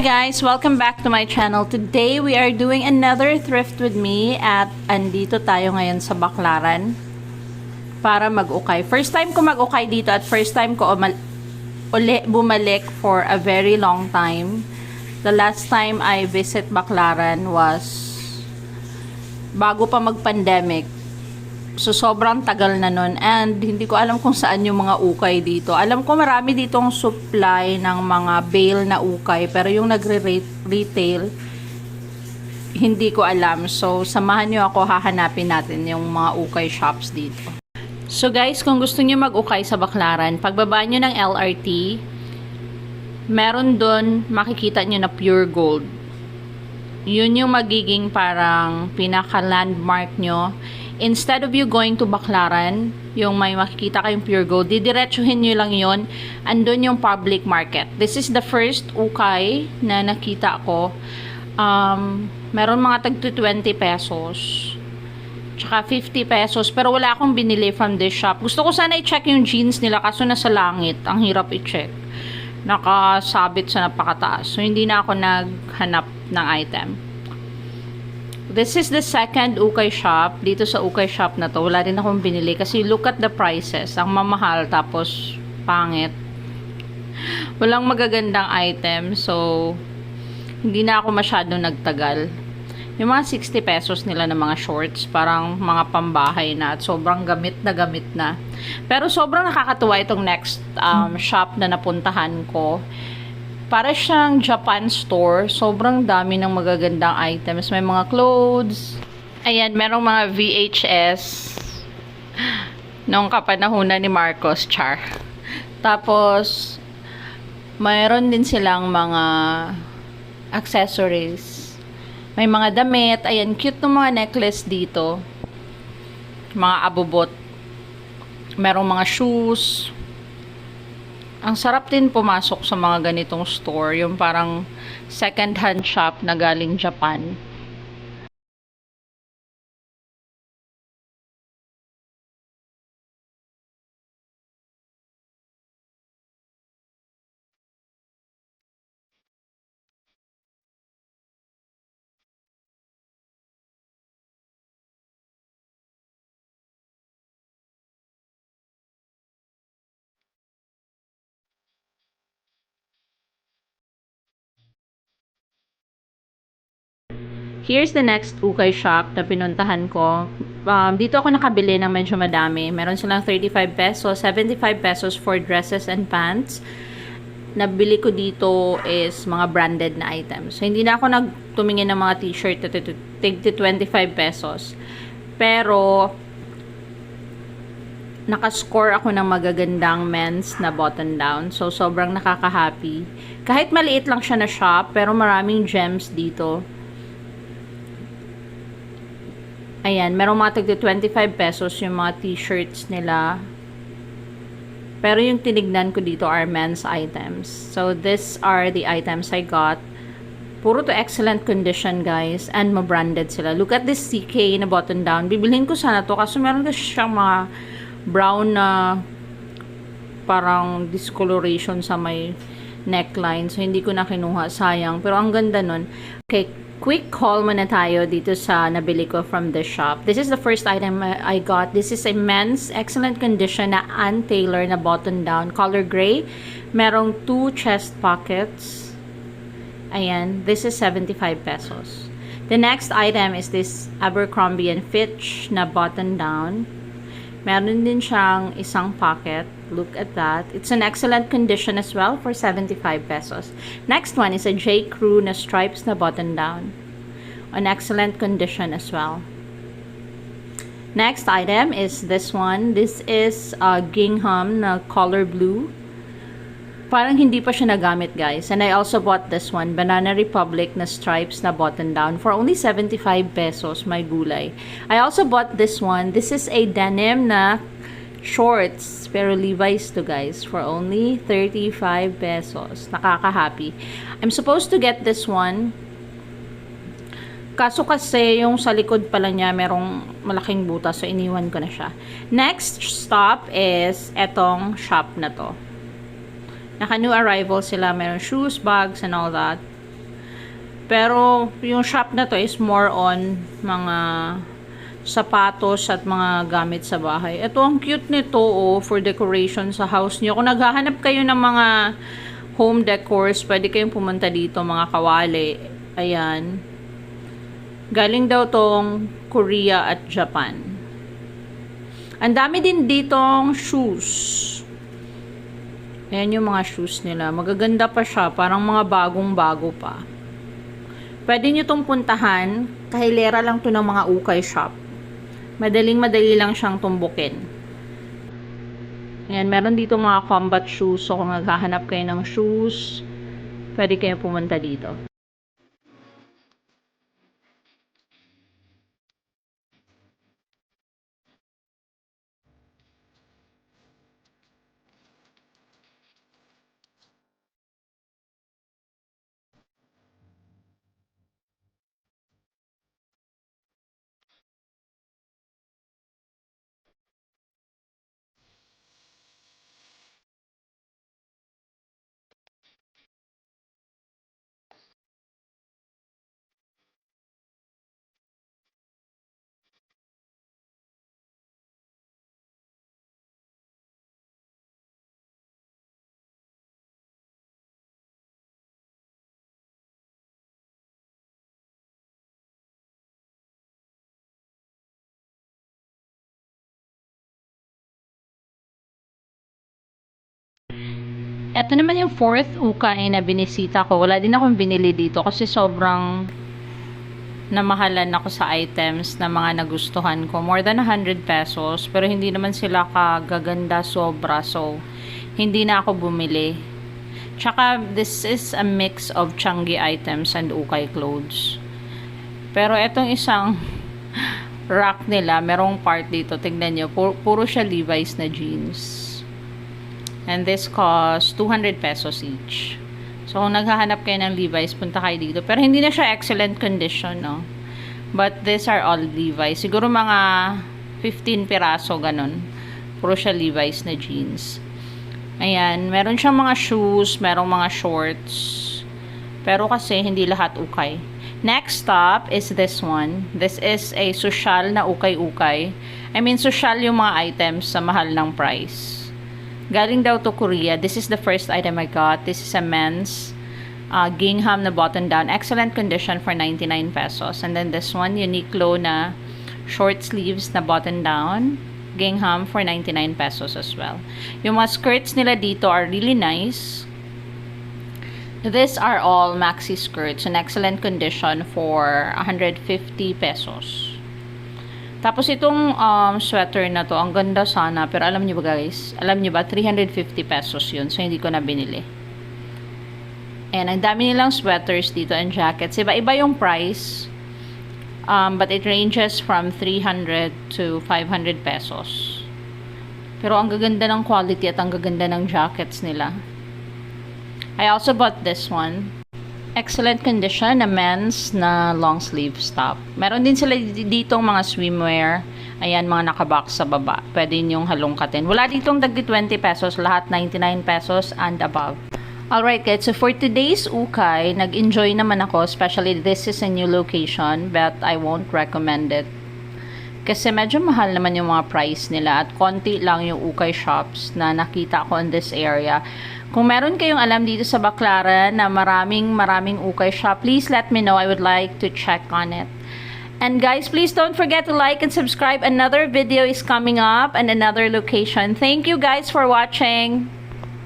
Guys, welcome back to my channel. Today we are doing another thrift with me at andito tayo ngayon sa Baclaran para mag-ukay. First time ko mag-ukay dito at first time ko bumalik for a very long time. The last time I visit Baclaran was bago pa mag-pandemic. So, sobrang tagal na nun. And, hindi ko alam kung saan yung mga ukay dito. Alam ko marami ditong supply ng mga bale na ukay. Pero yung nagre-retail, hindi ko alam. So, samahan nyo ako, hahanapin natin yung mga ukay shops dito. So, guys, kung gusto nyo mag-ukay sa Baclaran, pagbaba nyo ng LRT, meron dun, makikita nyo na pure gold. Yun yung magiging parang pinaka-landmark nyo. Instead of you going to Baclaran, yung may makikita kayong pure gold, didiretsuhin nyo lang yun. Andun yung public market. This is the first ukay na nakita ko. Meron mga tag 20 pesos. Tsaka 50 pesos. Pero wala akong binili from this shop. Gusto ko sana i-check yung jeans nila kaso nasa langit. Ang hirap i-check. Nakasabit sa napakataas. So, hindi na ako naghanap ng item. This is the second ukay shop. Dito sa ukay shop na to, wala rin akong binili kasi look at the prices. Ang mamahal tapos pangit. Walang magagandang item. So, hindi na ako masyadong nagtagal. Yung mga 60 pesos nila na mga shorts, parang mga pambahay na at sobrang gamit na. Pero sobrang nakakatuwa itong next shop na napuntahan ko. Para siyang Japan store. Sobrang dami ng magagandang items. May mga clothes. Ayan, merong mga VHS. Noong kapanahunan ni Marcos, char. Tapos, mayroon din silang mga accessories. May mga damit. Ayan, cute ng mga necklace dito. Mga abubot. Merong mga shoes. Ang sarap din pumasok sa mga ganitong store, yung parang second-hand shop na galing Japan. Here's the next ukay shop na pinuntahan ko. Dito ako nakabili ng medyo madami. Meron silang 35 pesos, 75 pesos for dresses and pants. Nabili ko dito is mga branded na items. So, hindi na ako nagtumingin ng mga t-shirt na 25 pesos. Pero, nakascore ako ng magagandang men's na button down. So, sobrang nakaka-happy. Kahit maliit lang siya na shop, pero maraming gems dito. Ayan, merong mga tagdi 25 pesos yung mga t-shirts nila. Pero yung tinignan ko dito are men's items. So, these are the items I got. Puro to excellent condition, guys. And ma-branded sila. Look at this CK na button down. Bibilhin ko sana to kasi meron kasi siyang mga brown na parang discoloration sa may neckline. So, hindi ko na kinuha. Sayang. Pero ang ganda nun. Okay, quick haul muna tayo dito sa nabili ko from the shop. This is the first item I got. This is a men's excellent condition na Ann Taylor na button down. Color gray. Merong 2 chest pockets. Ayan. This is 75 pesos. The next item is this Abercrombie & Fitch na button down. Meron din siyang isang pocket. Look at that. It's an excellent condition as well for 75 pesos. Next one is a J. Crew na stripes na button down. An excellent condition as well. Next item is this one. This is gingham na color blue. Parang hindi pa siya nagamit, guys. And I also bought this one, Banana Republic na stripes na button down for only 75 pesos. My gulay. I also bought this one. This is a denim na shorts, pero Levi's to, guys, for only 35 pesos. Nakaka-happy. I'm supposed to get this one. Kaso kasi yung sa likod pala niya merong malaking butas, so iniwan ko na siya. Next stop is etong shop na to. Naka new arrival sila. Meron shoes, bags, and all that. Pero yung shop na to is more on mga sapatos at mga gamit sa bahay. Ito ang cute nito for decoration sa house niyo. Kung naghahanap kayo ng mga home decors, pwede kayong pumunta dito, mga kawali. Ayan. Galing daw tong Korea at Japan. Ang dami din ditong shoes. Ayan yung mga shoes nila. Magaganda pa siya. Parang mga bagong-bago pa. Pwede nyo itong puntahan. Kahilera lang to ng mga ukay shop. Madaling-madali lang siyang tumbukin. Ayan, meron dito mga combat shoes. So, kung naghahanap kayo ng shoes, pwede kayo pumunta dito. Ito naman yung fourth ukay na binisita ko. Wala din akong binili dito kasi sobrang namahalan ako sa items na mga nagustuhan ko. More than 100 pesos. Pero hindi naman sila kagaganda sobra. So, hindi na ako bumili. Tsaka, this is a mix of Changi items and ukay clothes. Pero etong isang rack nila, merong part dito. Tignan nyo. Puro siya Levi's na jeans. And this costs 200 pesos each. So, kung naghahanap kayo ng Levi's, punta kayo dito. Pero hindi na siya excellent condition, no? But these are all Levi's. Siguro mga 15 piraso, ganun. Puro siya Levi's na jeans. Ayan. Meron siyang mga shoes, merong mga shorts. Pero kasi, hindi lahat ukay. Next stop is this one. This is a social na ukay-ukay. I mean, social yung mga items sa mahal ng price. Galing daw to Korea. This is the first item I got. This is a men's gingham na button down. Excellent condition for 99 pesos. And then this one, Uniqlo na short sleeves na button down. Gingham for 99 pesos as well. Yung mga skirts nila dito are really nice. These are all maxi skirts in excellent condition for 150 pesos. Tapos itong sweater na to, ang ganda sana. Pero alam niyo ba guys? Alam niyo ba? 350 pesos yun. So, hindi ko na binili. And ang dami nilang sweaters dito and jackets. Iba-iba yung price. But it ranges from 300 to 500 pesos. Pero ang gaganda ng quality at ang gaganda ng jackets nila. I also bought this one. Excellent condition na men's na long sleeve top. Meron din sila ditong mga swimwear. Ayan, mga nakabox sa baba. Pwede yung halongkatin. Wala ditong dagdi 20 pesos. Lahat 99 pesos and above. Alright guys, so for today's ukay, nag-enjoy naman ako. Especially this is a new location. But I won't recommend it. Kasi medyo mahal naman yung mga price nila. At konti lang yung ukay shops na nakita ko in this area. Kung meron kayong alam dito sa Baclaran na maraming ukay shop, please let me know. I would like to check on it. And guys, please don't forget to like and subscribe. Another video is coming up and another location. Thank you guys for watching.